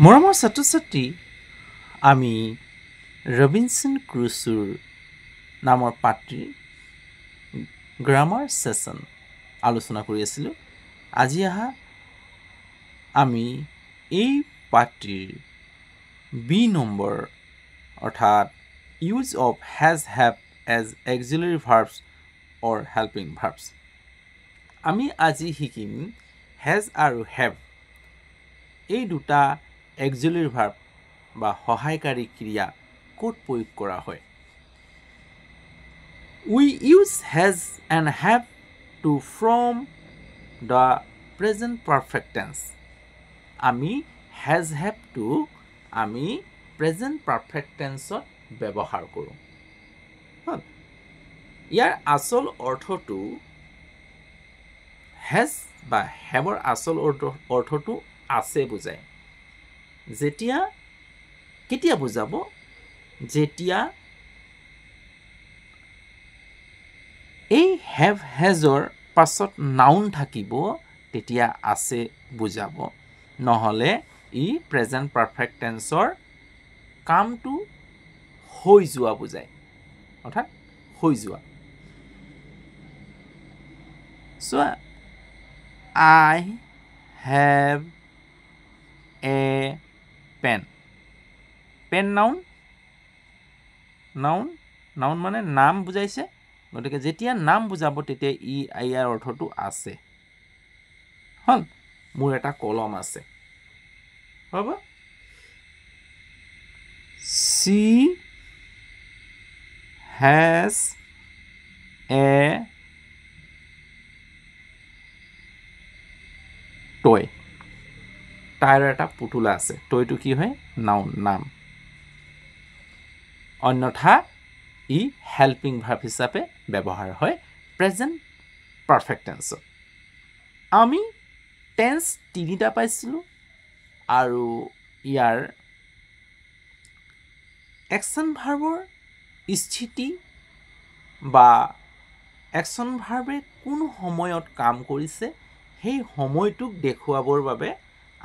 মৰমৰ ছাত্ৰ-ছাত্ৰী আমি ৰবিনসন ক্ৰুছৰ নামৰ পাত্ৰীৰ গ্ৰামাৰ সেশন আলোচনা কৰি আছিলোঁ। আজি আমি এই পাত্ৰীৰ বি নম্বৰ অৰ্থাৎ use of has have as auxiliary verbs or helping verbs আমি আজি শিকিম হেজ আৰু হেভ এই দুটা অক্সিলাৰী ভাৰ্ব বা সহায়কাৰী ক্ৰিয়া ক'ত প্ৰয়োগ কৰা হয়। We use has and have to form the present perfect tense. আমি has have to আমি present perfect tense ব্যৱহাৰ কৰোঁ। ইয়াৰ আচল অৰ্থটো has বা haveৰ আচল অৰ্থটো আছে বুজায়। যেতিয়া কেতিয়া বুজাব যেতিয়া এই হেভ হেজৰ পাছত নাউন থাকিব তেতিয়া আছে বুজাব নহলে ই প্ৰেজেন্ট পাৰফেক্ট টেন্সৰ কামটো হৈ যোৱা বুজায় অৰ্থাৎ হৈ যোৱা। So I have a pen. Pen noun মানে নাম বুজাইছে গতিকে যেতিয়া নাম বুজাব তেতিয়া ই ইয়াৰ অৰ্থটো আছে। হল মোৰ এটা কলম আছে হ'ব। She has a toy. তাইৰ এটা পুতুলা আছে। টয়টো কি হয় নাউন নাম। অন্যথা ই হেল্পিং ভাৰ্ব হিচাপে ব্যৱহাৰ হয় প্ৰেজেন্ট পাৰফেক্ট টেন্সত। আমি টেন্স তিনিটা পাইছিলোঁ আৰু ইয়াৰ একশ্যন ভাৰ্বৰ স্থিতি বা একশ্যন ভাৰ্বে কোন সময়ত কাম কৰিছে সেই সময়টোক দেখুৱাবৰ বাবে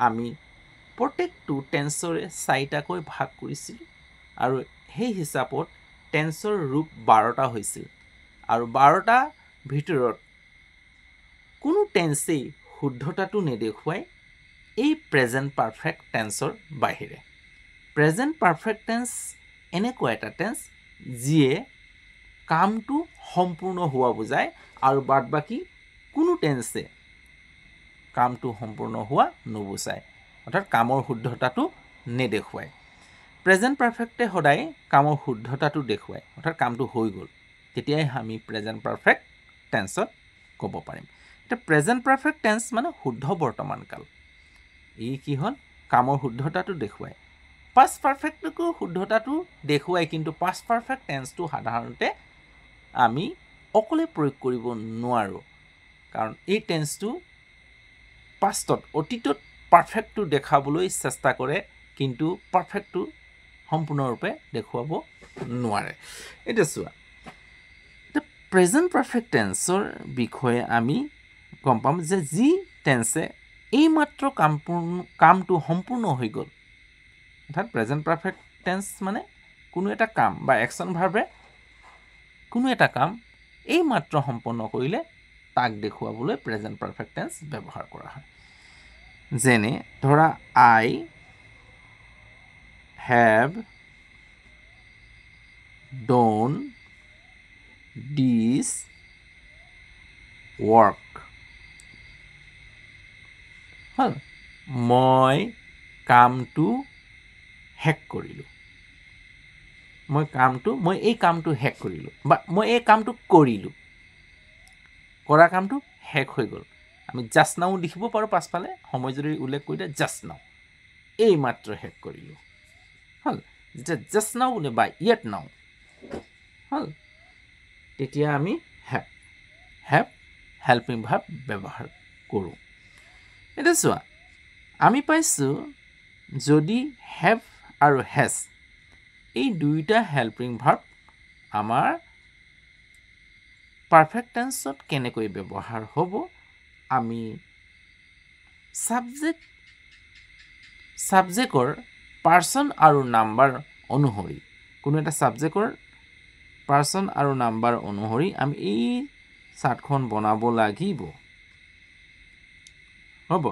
আমি প্ৰত্যেকটো টেন্সৰে 4টাকৈ ভাগ কৰিছিলোঁ আৰু সেই হিচাপত টেন্সৰ ৰূপ 12টা হৈছিল আৰু 12টা ভিতৰত কোনো টেন্সেই শুদ্ধতাটো নেদেখুৱাই এই প্ৰেজেন্ট পাৰফেক্ট টেন্সৰ বাহিৰে। প্ৰেজেন্ট পাৰফেক্ট টেন্স এনেকুৱা এটা টেন্স যিয়ে কামটো সম্পূৰ্ণ হোৱা বুজায় আৰু বাদবাকী কোনো টেন্সে কামটো সম্পূৰ্ণ হোৱা নুবুজায় অৰ্থাৎ কামৰ শুদ্ধতাটো নেদেখুৱায়। প্ৰেজেন্ট পাৰফেক্টে সদায় কামৰ শুদ্ধতাটো দেখুৱায় অৰ্থাৎ কামটো হৈ গ'ল তেতিয়াই আমি প্ৰেজেন্ট পাৰফেক্ট টেন্সত ক'ব পাৰিম। এতিয়া প্ৰেজেন্ট পাৰফেক্ট টেন্স মানে শুদ্ধ বৰ্তমান কাল। ই কি হ'ল কামৰ শুদ্ধতাটো দেখুৱায়। পাষ্ট পাৰফেক্টকো শুদ্ধতাটো দেখুৱায় কিন্তু পাষ্ট পাৰফেক্ট টেন্সটো সাধাৰণতে আমি অকলে প্ৰয়োগ কৰিব নোৱাৰোঁ কাৰণ এই টেন্সটো পাষ্টত অতীতত পাৰফেক্টটো দেখাবলৈ চেষ্টা কৰে কিন্তু পাৰফেক্টটো সম্পূৰ্ণৰূপে দেখুৱাব নোৱাৰে। এতিয়া চোৱা প্ৰেজেন্ট পাৰফেক্ট টেন্সৰ বিষয়ে আমি গম পাম যে যি টেন্সে এইমাত্ৰ কামটো সম্পূৰ্ণ হৈ গ'ল অৰ্থাৎ প্ৰেজেন্ট পাৰফেক্ট টেন্স মানে কোনো এটা কাম বা একশ্যন ভাৰ্বে কোনো এটা কাম এইমাত্ৰ সম্পন্ন কৰিলে তাক দেখুৱাবলৈ প্ৰেজেন্ট পাৰফেক্ট টেন্স ব্যৱহাৰ কৰা হয়। যেনে ধৰা I have done this work. হল মই কামটো শেষ কৰিলোঁ। মই এই কামটো শেষ কৰিলোঁ বা মই এই কামটো কৰিলোঁ। কৰা কামটো শেষ হৈ গ'ল। আমি জাষ্ট নাও লিখিব পাৰোঁ পাছফালে সময় যদি উল্লেখ কৰি দিয়ে জাষ্ট নাও এই মাত্ৰ শেষ কৰিলোঁ। হল যেতিয়া জাষ্ট নাও বোলে বা য়েট নাও হল তেতিয়া আমি হেভ হেল্পিং ভাৰ্ব ব্যৱহাৰ কৰোঁ। এতিয়া চোৱা আমি পাইছোঁ যদি হেভ আৰু হেজ এই দুইটা হেল্পিং ভাৰ্ব আমাৰ পাৰফেক্ট টেন্সত কেনেকৈ ব্যৱহাৰ হ'ব আমি সাবজেক্ট সাবজেক্টৰ পাৰ্সন আৰু নাম্বাৰ অনুসৰি কোনো এটা সাবজেক্টৰ পাৰ্সন আৰু নাম্বাৰ অনুসৰি আমি এই চাৰ্টখন বনাব লাগিব হ'ব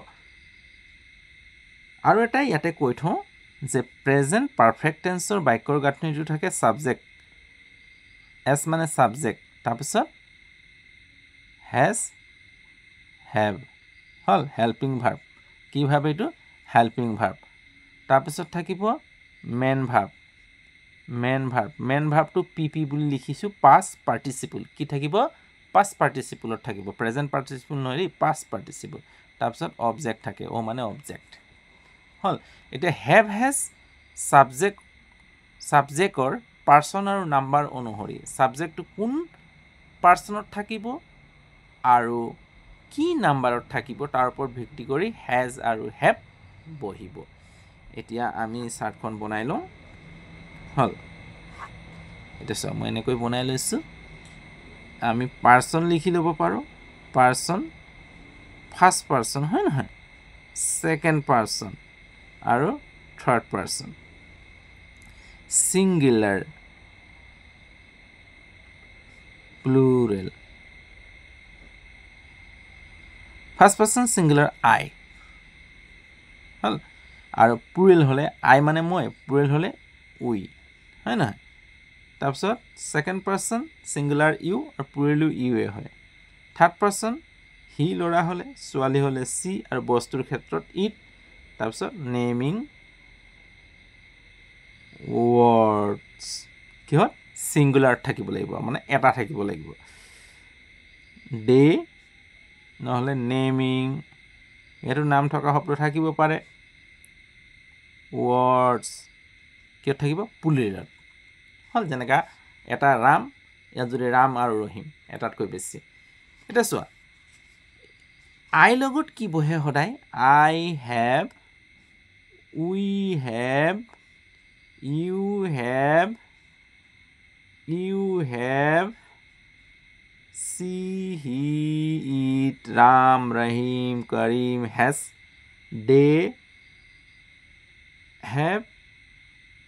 আৰু এটা ইয়াতে কৈ থওঁ যে প্ৰেজেন্ট পাৰফেক্ট টেন্সৰ বাক্যৰ গাঁথনিটো থাকে সাবজেক্ট এস মানে সাবজেক্ট তাৰপিছত has have hall helping verb কি ভাৰ্ব এইটো হেল্পিং ভাৰ্ব তাৰপিছত থাকিব মেন ভাৰ্বটো পিপি বুলি লিখিছো পাষ্ট পাৰ্টিসিপল কি থাকিব পাষ্ট পাৰ্টিসিপলত থাকিব প্ৰেজেন্ট পাৰ্টিসিপল নহয় পাষ্ট পাৰ্টিসিপল তাৰপিছত অবজেক্ট থাকে ও মানে অবজেক্ট হল এটা have has সাবজেক্টৰ পাৰ্সন আৰু নাম্বাৰ অনুসৰি সাবজেক্টটো কোন পাৰ্সনত থাকিব আৰু কি নাম্বাৰত থাকিব তাৰ ওপৰত ভিত্তি কৰি has আৰু have বহিব এতিয়া আমি চাৰ্টখন বনাই লওঁ হল এটা সব মই এনেকৈ বনাই লৈছো আমি পাৰ্সন লিখি ল'ব পাৰো পাৰ্সন ফাৰ্স্ট পাৰ্সন হয় নহয় সেকেন্ড পাৰ্সন আৰু third person singular plural first person singular I হল আৰ প্লুৰাল হলে আই মানে মই প্লুৰাল হলে উই হয় না তাৰপিছত সেকেন্ড পাৰ্সন সিঙ্গুলাৰ ইউ আৰ প্লুৰাল ইউ এ হয় থাৰ্ড পাৰ্সন হি লৰা হলে ছোৱালী হলে সি আৰু বস্তুৰ ক্ষেত্ৰত ইট তাৰপিছত নেমিং words কি হয় সিঙ্গুলার থাকিব লাগিব মানে এটা থাকিব লাগিব ডে নহলে নেমিং এটো নাম থকা শব্দ থাকিব পাৰে words কি থাকিব প্লুৰাল হল যেনেকা এটা ৰাম ইয়াত যদি ৰাম আৰু ৰহিম এটাতকৈ বেছি এটা চোৱা আই লগত কি বহে সদায় I have we have you have she he it ram rahim karim has they have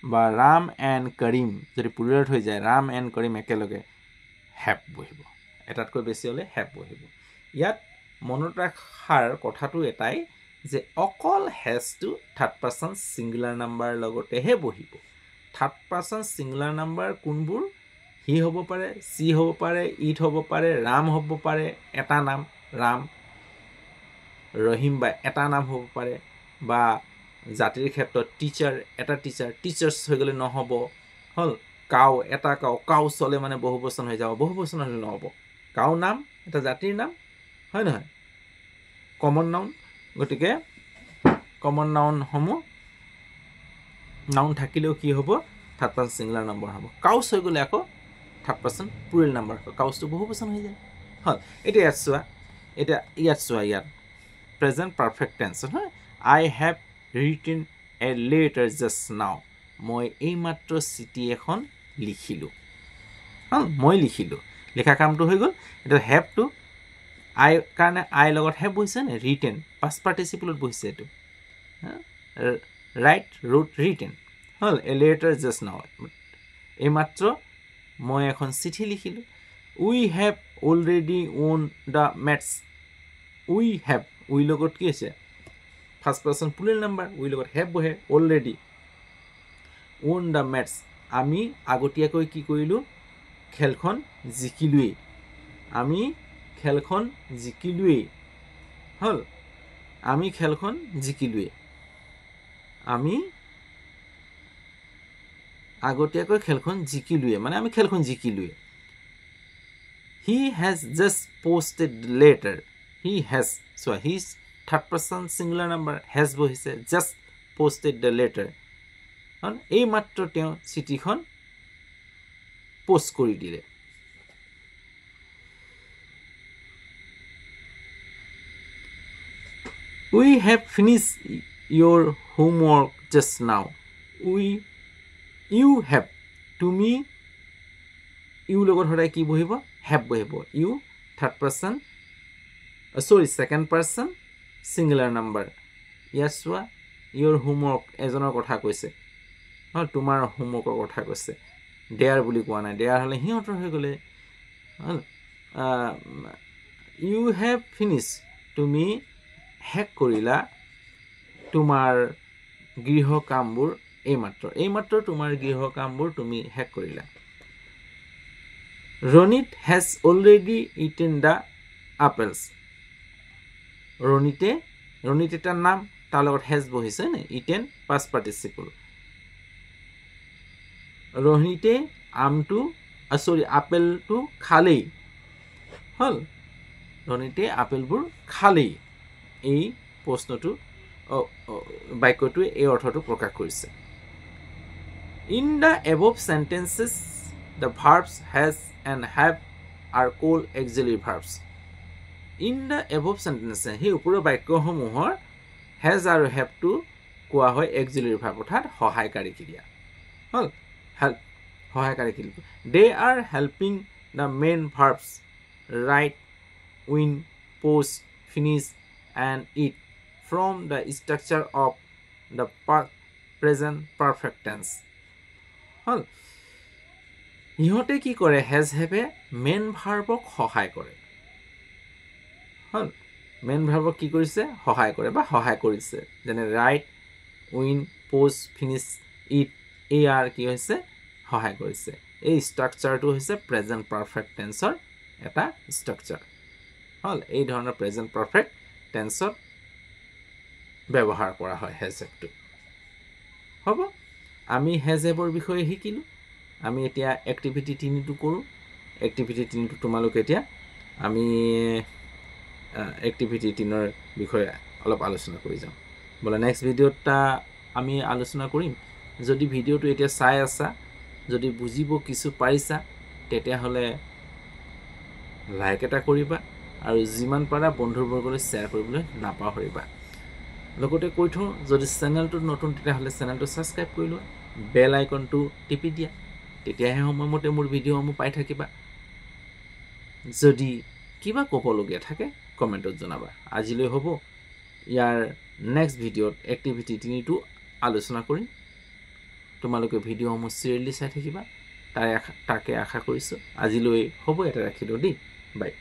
বা ram and karim যদি প্লুরাল হৈ যায় ram and karim একেলগে have বহিব এটাতকৈ বেছি হলে have বহিব ইয়াত মনত ৰাখাৰ কথাটো এটাই যে অকল has to third person singular number লগতেহে বহিব থাৰ্ড পাৰ্সন সিঙ্গুলাৰ নাম্বাৰ কোনবোৰ হি হ'ব পাৰে সি হ'ব পাৰে ইট হ'ব পাৰে ৰাম হ'ব পাৰে এটা নাম ৰাম ৰহিম বা এটা নাম হ'ব পাৰে বা জাতিৰ ক্ষেত্ৰত টিচাৰ এটা টিচাৰ্স হৈ গলে নহব হল কাউ এটা কাউ চলে মানে বহুবচন হৈ যাব বহুবচন হলে নহব কাউ নাম এটা জাতিৰ নাম হয় নহয় কমন নাউন গতিকে কমন নাউন সমূহ নাউন থাকিলেও কি হ'ব থাৰ্ড পাৰ্সন সিঙ্গুলাৰ নাম্বাৰ হ'ব কাউস হৈ গলে আকৌ থাৰ্ড পাৰ্সন প্লুৰাল নাম্বাৰ হ'ব কাউসটো বহুবচন হৈ যায় হল এটা ইয়াত চোৱা ইয়াত প্ৰেজেন্ট পাৰফেক্ট টেন্স হয় I have written a letter just now মই এই মাত্ৰ চিঠি এখন লিখিলো হল মই লিখিলো লেখা কামটো হৈ গল এটা হ্যাভ টু আই কাৰণে আই লগত হ্যাভ বহিছে নে ৰিটেন পাষ্ট পাৰ্টিসিপলত বহিছে এটো ৰাইট ৰোট ৰিটেন হল এ লেটাৰ জাস্ট নাও এই মাত্ৰ মই এখন চিঠি লিখিলো we have already won the matches we have we লগত কি আছে first person plural number we লগত হ্যাভ বহে অলৰেডি ওন দা মেটস আমি আগতীয়াকৈ কি কৰিলো খেলখন জিকিলোৱে আমি খেলখন জিকিলোৱে হল আমি খেলখন জিকিলোৱে আমি আগতীয়াকৈ খেলখন জিকিলোৱে মানে আমি খেলখন জিকিলোৱে he has just posted the letter he has so his third person singular number has বহিছে just posted the letter এই মাত্ৰ তেওঁ চিঠিখন পোষ্ট কৰি দিলে we have finished your homework just now you have তুমি ইউ লগত সদায় কি বহিব have বহিব you third person second person singular number ইয়াত চোৱা ইয়ৰ হোমৱৰ্ক এজনৰ কথা কৈছে তোমাৰ হোমৱৰ্কৰ কথা কৈছে দেয়াৰ বুলি কোৱা নাই দেয়াৰ হ'লে সিহঁতৰ হৈ গ'লে ইউ হেভ ফিনিছ তুমি শেষ কৰিলা তোমাৰ গৃহ কামবোৰ এইমাত্ৰ তোমাৰ গৃহ কামবোৰ তুমি শেষ কৰিলা Ranit has already eaten the আপেলছ Ranit এটা নাম তাৰ লগত হেজ বহিছে নে ইটেন পাষ্ট পাৰ্টিচিপল ৰণিতে আপেলটো খালেই হ'ল ৰণিতে আপেলবোৰ খালেই এই প্ৰশ্নটো বাক্যটোৱে এই অৰ্থটো প্ৰকাশ কৰিছে in the above sentences the verbs has and have R cold auxiliary verbs in the above sentences সেই ওপৰৰ বাক্যসমূহৰ হেজ আৰু হেভটো কোৱা হয় অক্সিলিয়াৰী ভাৰ্ব অৰ্থাৎ সহায়কাৰী ক্ৰিয়া হ'ল সহায়কাৰী ক্ৰিয়া they are helping the main verbs right win post finish and it from the structure of the present perfect tense হল ইহঁতে কি কৰে হেজ হেভে মেইন ভাৰ্বক সহায় কৰে হল মেইন ভাৰ্বক কি কৰিছে সহায় কৰে বা সহায় কৰিছে যেনে right win post finish it এই আৰ কি হৈছে সহায় কৰিছে এই ষ্ট্ৰাকচাৰটো হৈছে প্ৰেজেন্ট পাৰফেক্ট টেন্সৰ এটা ষ্ট্ৰাকচাৰ হল এই ধৰণৰ প্ৰেজেন্ট পাৰফেক্ট টেন্সৰ ব্যৱহাৰ কৰা হয় হেজ হেভটো হ'ব আমি হেজ হেভৰ বিষয়ে শিকিলোঁ আমি এতিয়া এক্টিভিটি 3টো কৰোঁ এক্টিভিটি 3টো তোমালোকে এতিয়া আমি এক্টিভিটি 3ৰ বিষয়ে অলপ আলোচনা কৰি যাম বলা নেক্সট ভিডিঅ'টা আমি আলোচনা কৰিম যদি ভিডিঅ'টো এতিয়া চাই আছা যদি বুজিব কিছু পাৰিছা তেতিয়াহ'লে লাইক এটা কৰিবা আৰু যিমান পাৰা বন্ধুবৰ্গলৈ শ্বেয়াৰ কৰিবলৈ নাপাহৰিবা লগতে কৈ থওঁ যদি চেনেলটো নতুন তেতিয়াহ'লে চেনেলটো ছাবস্ক্ৰাইব কৰি লোৱা বেল আইকনটো টিপি দিয়া তেতিয়াহে সময়মতে মোৰ ভিডিঅ'সমূহ পাই থাকিবা যদি কিবা ক'বলগীয়া থাকে কমেণ্টত জনাবা আজিলৈ হ'ব ইয়াৰ নেক্সট ভিডিঅ'ত এক্টিভিটি 3টো আলোচনা কৰিম তোমালোকে ভিডিঅ'সমূহ চিৰিয়েলি চাই থাকিবা তাকে আশা কৰিছোঁ আজিলৈ হ'ব এটা ৰাখিলোঁ দেই বাই